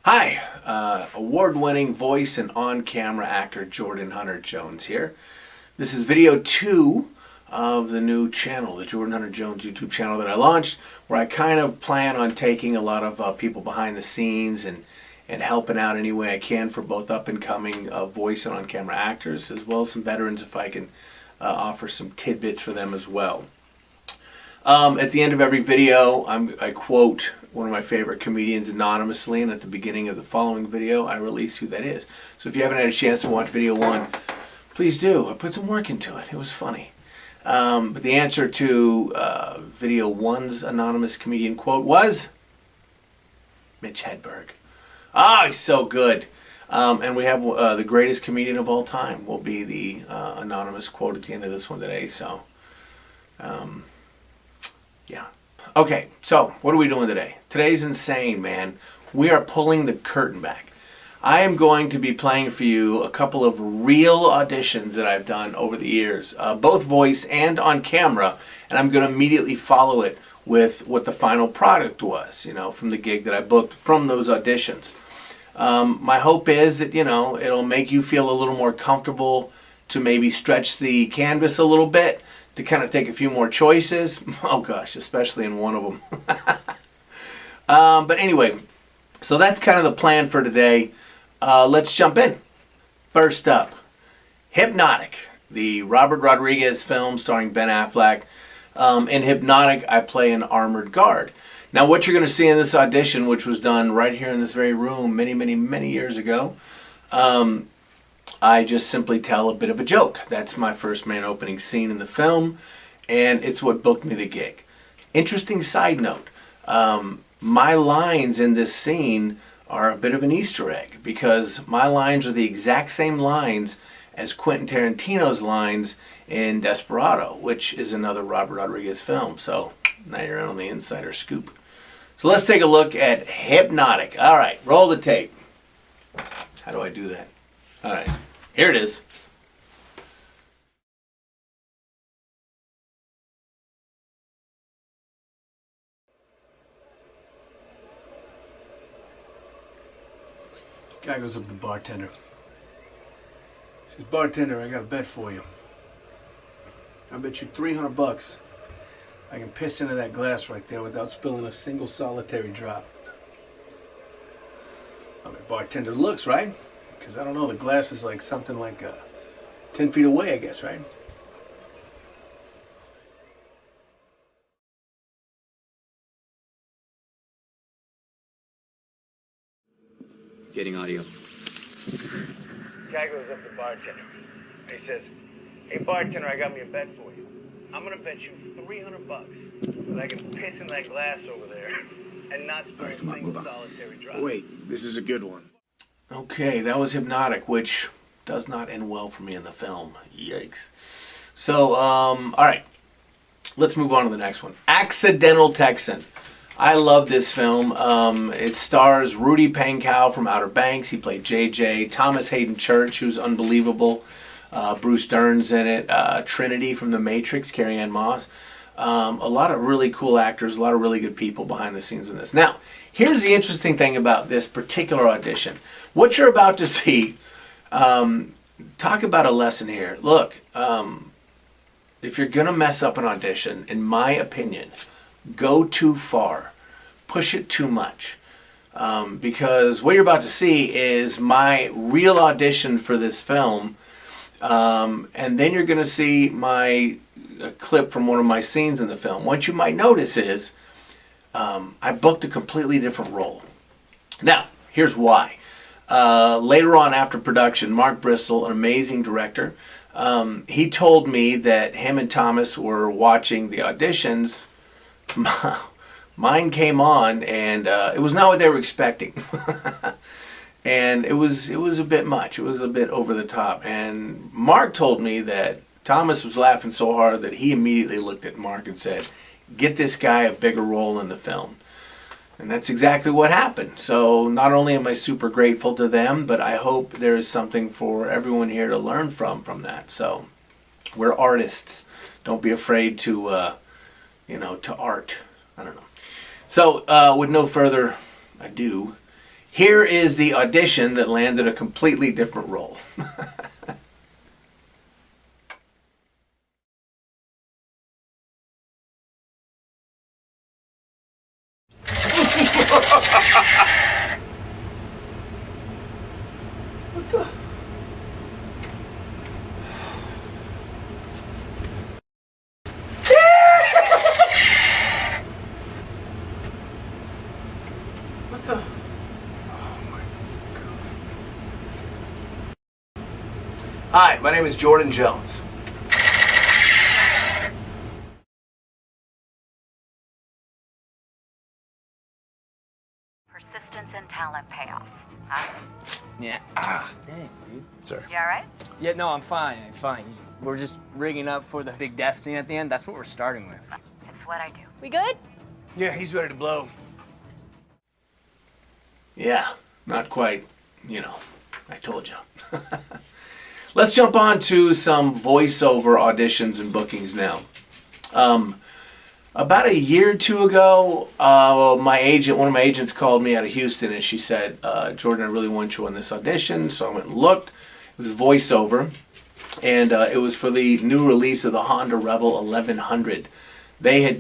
Hi, award-winning voice and on-camera actor Jordan Hunter Jones here. This is video 2 of the new channel, the Jordan Hunter Jones YouTube channel that I launched, where I kind of plan on taking a lot of people behind the scenes and helping out any way I can for both up-and-coming voice and on-camera actors, as well as some veterans if I can offer some tidbits for them as well. At the end of every video, I quote one of my favorite comedians anonymously, and at the beginning of the following video, I release who that is. So if you haven't had a chance to watch video 1, please do. I put some work into it. It was funny. But the answer to video 1's anonymous comedian quote was Mitch Hedberg. Ah, he's so good. And we have the greatest comedian of all time will be the anonymous quote at the end of this one today. So, yeah. Okay, so what are we doing today? Today's insane, man. We are pulling the curtain back. I am going to be playing for you a couple of real auditions that I've done over the years, both voice and on camera, and I'm going to immediately follow it with what the final product was, from the gig that I booked from those auditions. My hope is that, it'll make you feel a little more comfortable to maybe stretch the canvas a little bit, to kind of take a few more choices. Oh gosh, especially in one of them. But anyway, so that's kind of the plan for today. Let's jump in. First up, Hypnotic, the Robert Rodriguez film starring Ben Affleck. In Hypnotic, I play an armored guard. Now what you're going to see in this audition, which was done right here in this very room many years ago, I just simply tell a bit of a joke. That's my first main opening scene in the film, and it's what booked me the gig. Interesting side note, my lines in this scene are a bit of an Easter egg, because my lines are the exact same lines as Quentin Tarantino's lines in Desperado, which is another Robert Rodriguez film. So now you're in on the insider scoop. So let's take a look at Hypnotic. All right, roll the tape. How do I do that? All right, here it is. Guy goes up to the bartender. Says, "Bartender, I got a bet for you. I bet you $300 I can piss into that glass right there without spilling a single solitary drop." I mean, bartender looks, right? Because I don't know, the glass is like something like 10 feet away, I guess, right? Getting audio. Guy goes up to the bartender and he says, "Hey bartender, I got me a bet for you. I'm gonna bet you $300 that I can piss in that glass over there and not spill a single solitary drop." Wait, this is a good one. Okay, that was Hypnotic, which does not end well for me in the film. Yikes. So, all right, let's move on to the next one. Accidental Texan. I love this film. It stars Rudy Pankow from Outer Banks. He played JJ. Thomas Hayden Church, who's unbelievable. Bruce Dern's in it. Trinity from The Matrix, Carrie-Anne Moss. A lot of really cool actors, a lot of really good people behind the scenes in this. Now, here's the interesting thing about this particular audition. What you're about to see, talk about a lesson here. Look, if you're going to mess up an audition, in my opinion, go too far. Push it too much. Because what you're about to see is my real audition for this film. And then you're going to see my clip from one of my scenes in the film. What you might notice is I booked a completely different role. Now, here's why. Later on after production, Mark Bristol, an amazing director, he told me that him and Thomas were watching the auditions. Mine came on, and it was not what they were expecting. And it was a bit much. It was a bit over the top. And Mark told me that Thomas was laughing so hard that he immediately looked at Mark and said, "Get this guy a bigger role in the film." And that's exactly what happened. So not only am I super grateful to them, but I hope there is something for everyone here to learn from that. So we're artists. Don't be afraid to, to art. I don't know. So with no further ado, Here is the audition that landed a completely different role. What the? What the? Oh my God. Hi, my name is Jordan Jones. Persistence and talent payoff. Huh? Yeah. Dang, dude. Sir. You all right? Yeah, no, I'm fine. I'm fine. We're just rigging up for the big death scene at the end. That's what we're starting with. It's what I do. We good? Yeah, he's ready to blow. Yeah, not quite, you know, I told you. Let's jump on to some voiceover auditions and bookings now. About a year or two ago, one of my agents called me out of Houston and she said, Jordan, I really want you on this audition. So I went and looked. It was voiceover, and it was for the new release of the Honda Rebel 1100.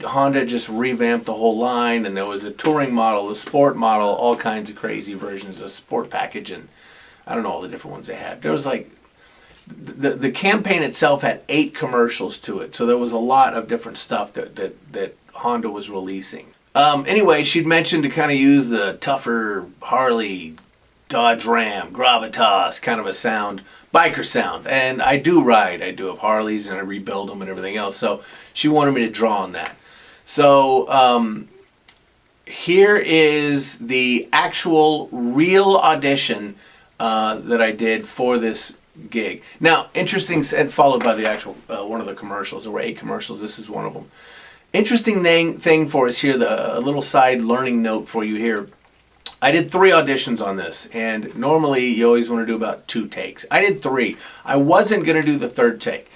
Honda just revamped the whole line, and there was a touring model, a sport model, all kinds of crazy versions, a sport package, and I don't know all the different ones they had. There was like, the campaign itself had 8 commercials to it, so there was a lot of different stuff that Honda was releasing. Anyway, she'd mentioned to kind of use the tougher Harley, Dodge Ram, Gravitas kind of a sound, biker sound. And I do have Harleys and I rebuild them and everything else. So she wanted me to draw on that. So here is the actual real audition that I did for this gig. Now, interesting, and followed by the actual one of the commercials. There were 8 commercials. This is one of them. Interesting thing for us here, a little side learning note for you here. I did 3 auditions on this, and normally you always want to do about 2 takes. I did 3. I wasn't going to do the 3rd take.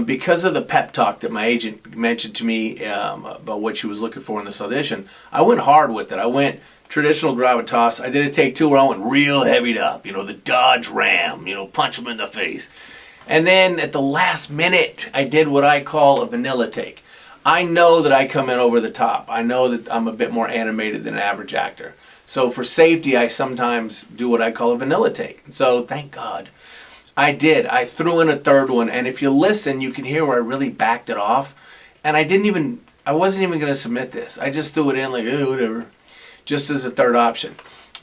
Because of the pep talk that my agent mentioned to me about what she was looking for in this audition, I went hard with it. I went traditional gravitas. I did a take 2 where I went real heavied up, you know, the Dodge Ram, you know, punch them in the face. And then at the last minute, I did what I call a vanilla take. I know that I come in over the top. I know that I'm a bit more animated than an average actor. So for safety, I sometimes do what I call a vanilla take. So thank God I did. I threw in a 3rd one, and if you listen, you can hear where I really backed it off. And I wasn't even going to submit this. I just threw it in like, whatever, just as a 3rd option,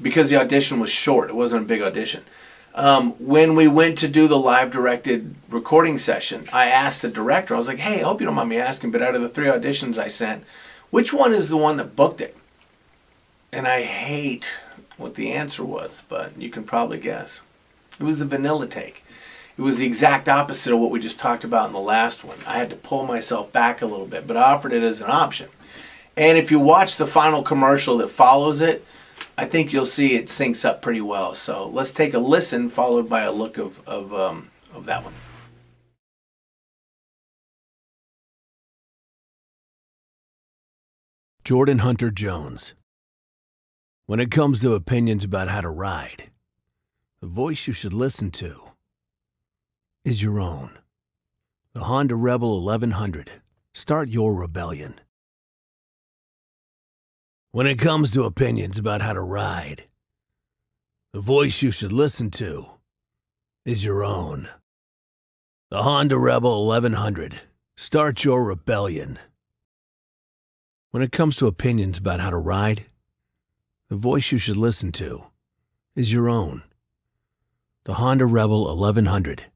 because the audition was short. It wasn't a big audition. When we went to do the live directed recording session, I asked the director, I was like, hey, I hope you don't mind me asking, but out of the 3 auditions I sent, which one is the one that booked it? And I hate what the answer was, but you can probably guess. It was the vanilla take. It was the exact opposite of what we just talked about in the last one. I had to pull myself back a little bit, but I offered it as an option. And if you watch the final commercial that follows it, I think you'll see it syncs up pretty well. So let's take a listen, followed by a look of that one. Jordan Hunter Jones. When it comes to opinions about how to ride, the voice you should listen to is your own. The Honda Rebel 1100. Start your rebellion. When it comes to opinions about how to ride, the voice you should listen to is your own. The Honda Rebel 1100. Start your rebellion. When it comes to opinions about how to ride, the voice you should listen to is your own. The Honda Rebel 1100.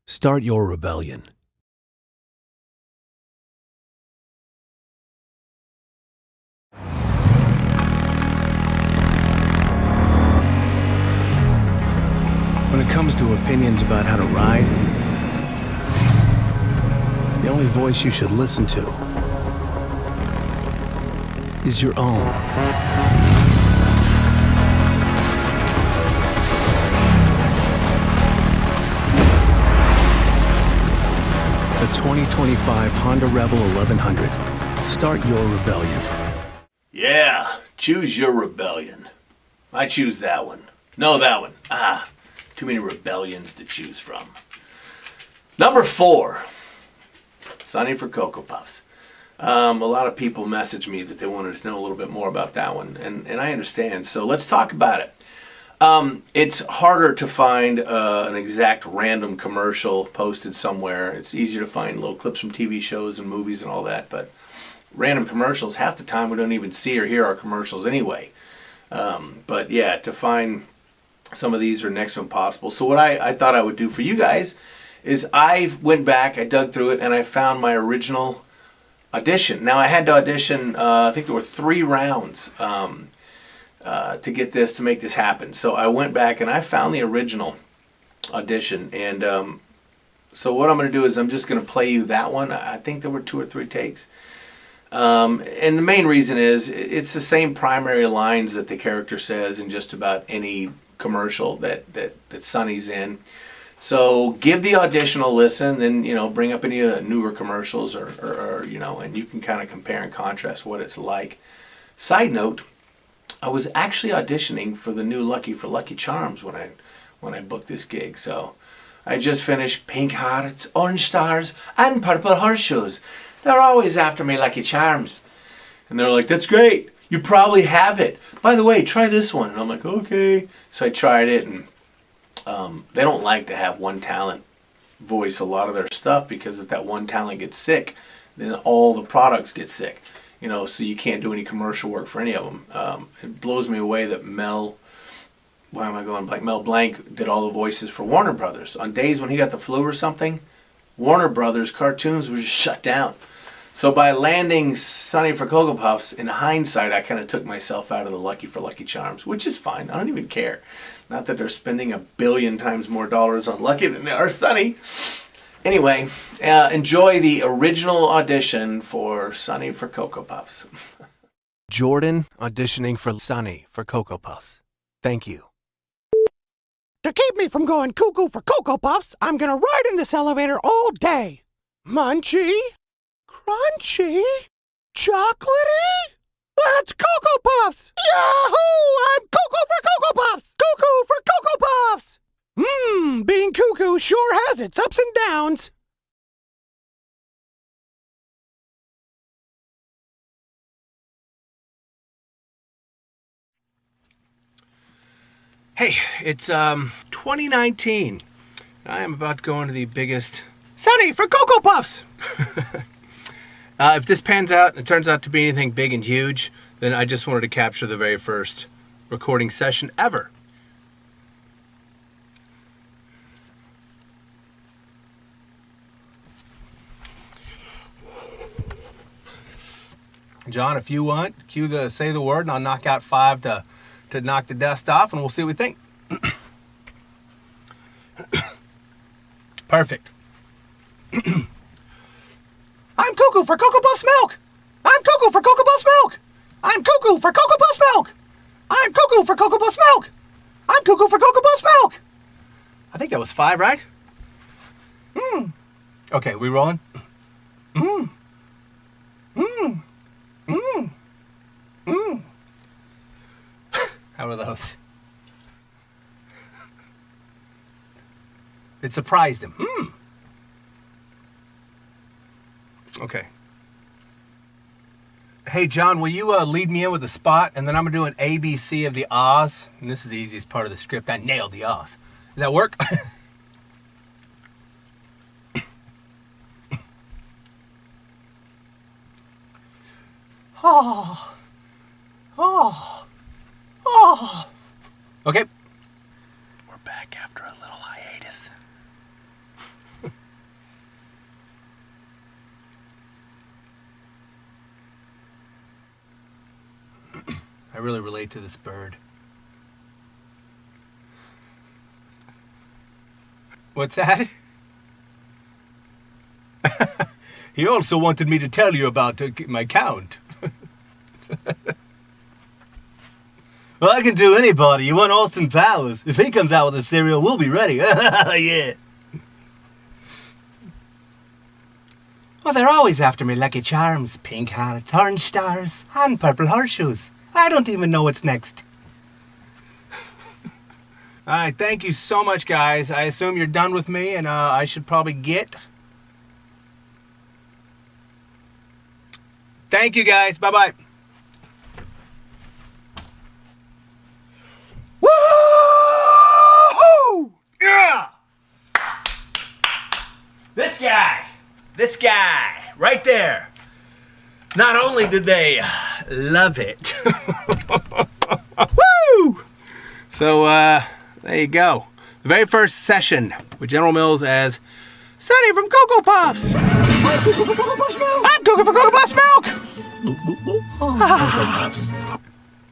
Start your rebellion. When it comes to opinions about how to ride, the only voice you should listen to is your own. The 2025 Honda Rebel 1100. Start your rebellion. Yeah, choose your rebellion. I choose that one. No, that one. Too many rebellions to choose from. Number 4, Sonny for Cocoa Puffs. A lot of people messaged me that they wanted to know a little bit more about that one, and I understand. So let's talk about it. It's harder to find an exact random commercial posted somewhere. It's easier to find little clips from TV shows and movies and all that, but random commercials, half the time we don't even see or hear our commercials anyway. But yeah, to find some of these are next to impossible. So what I thought I would do for you guys is I went back, I dug through it, and I found my original audition. Now I had to audition, I think there were 3 rounds to get this, to make this happen. So I went back and I found the original audition. And so what I'm going to do is I'm just going to play you that one. I think there were 2 or 3 takes. And the main reason is it's the same primary lines that the character says in just about any commercial that Sonny's in. So give the audition a listen, and bring up any newer commercials or and you can kind of compare and contrast what it's like. Side note, I was actually auditioning for the new Lucky for Lucky Charms when I booked this gig. So I just finished Pink Hearts, Orange Stars, and Purple Horseshoes. They're always after me, Lucky Charms. And they're like, that's great. You probably have it. By the way, try this one. And I'm like, okay. So I tried it, and they don't like to have one talent voice a lot of their stuff, because if that one talent gets sick, then all the products get sick. So you can't do any commercial work for any of them. It blows me away that Mel Blanc did all the voices for Warner Brothers. On days when he got the flu or something, Warner Brothers cartoons were just shut down. So by landing Sonny for Cocoa Puffs, in hindsight, I kind of took myself out of the Lucky for Lucky Charms, which is fine. I don't even care. Not that they're spending 1 billion times more dollars on Lucky than they are Sonny. Anyway, enjoy the original audition for Sonny for Cocoa Puffs. Jordan auditioning for Sonny for Cocoa Puffs. Thank you. To keep me from going cuckoo for Cocoa Puffs, I'm gonna ride in this elevator all day. Munchy, crunchy, chocolatey. That's Cocoa Puffs! Yahoo! I'm cuckoo for Cocoa Puffs! Cuckoo for Cocoa Puffs! Being cuckoo sure has its ups and downs. Hey, it's 2019. I am about to go into the biggest Sonny for Cocoa Puffs! If this pans out and it turns out to be anything big and huge, then I just wanted to capture the very first recording session ever. John, if you want, say the word, and I'll knock out 5 to knock the dust off, and we'll see what we think. Perfect. I'm cuckoo for Cocoa Puffs milk. I'm cuckoo for Cocoa Puffs milk. I'm cuckoo for Cocoa Puffs milk. I'm cuckoo for Cocoa Puffs milk. I'm cuckoo for Cocoa Puffs milk. I think that was 5, right? Okay, we rolling? How are those? It surprised him. Okay. Hey, John, will you lead me in with the spot? And then I'm going to do an ABC of the Oz. And this is the easiest part of the script. I nailed the Oz. Does that work? Okay. We're back after a little hiatus. I really relate to this bird. What's that? He also wanted me to tell you about my count. Well, I can do anybody. You want Austin Powers. If he comes out with a cereal, we'll be ready. Yeah. Well, they're always after me, Lucky Charms, Pink Hearts, Orange Stars, and Purple Horseshoes. I don't even know what's next. All right, thank you so much, guys. I assume you're done with me, and I should probably get. Thank you, guys. Bye-bye. Woo! Yeah! This guy, right there. Not only did they love it. Woo! So, there you go. The very first session with General Mills as Sonny from Cocoa Puffs. I'm Cocoa for Cocoa Puffs milk. I'm Cocoa for Cocoa Puffs milk.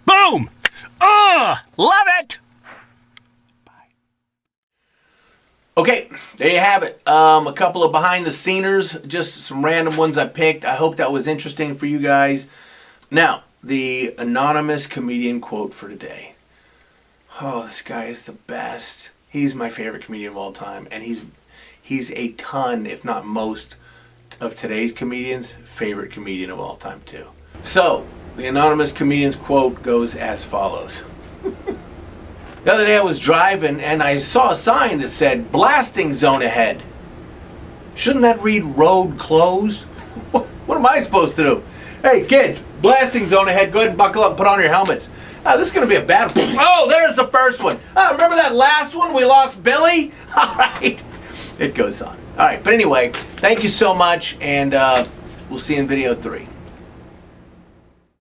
Boom! Love it! Okay, there you have it. A couple of behind the sceners, just some random ones I picked. I hope that was interesting for you guys. Now, the anonymous comedian quote for today. Oh, this guy is the best. He's my favorite comedian of all time, and he's a ton, if not most, of today's comedians' favorite comedian of all time too. So, the anonymous comedian's quote goes as follows. The other day I was driving and I saw a sign that said blasting zone ahead. Shouldn't that read road closed? What am I supposed to do? Hey kids, blasting zone ahead. Go ahead and buckle up and put on your helmets. This is going to be a battle. Oh, there's the first one. Remember that last one? We lost Billy? All right. It goes on. All right. But anyway, thank you so much. And we'll see you in video 3.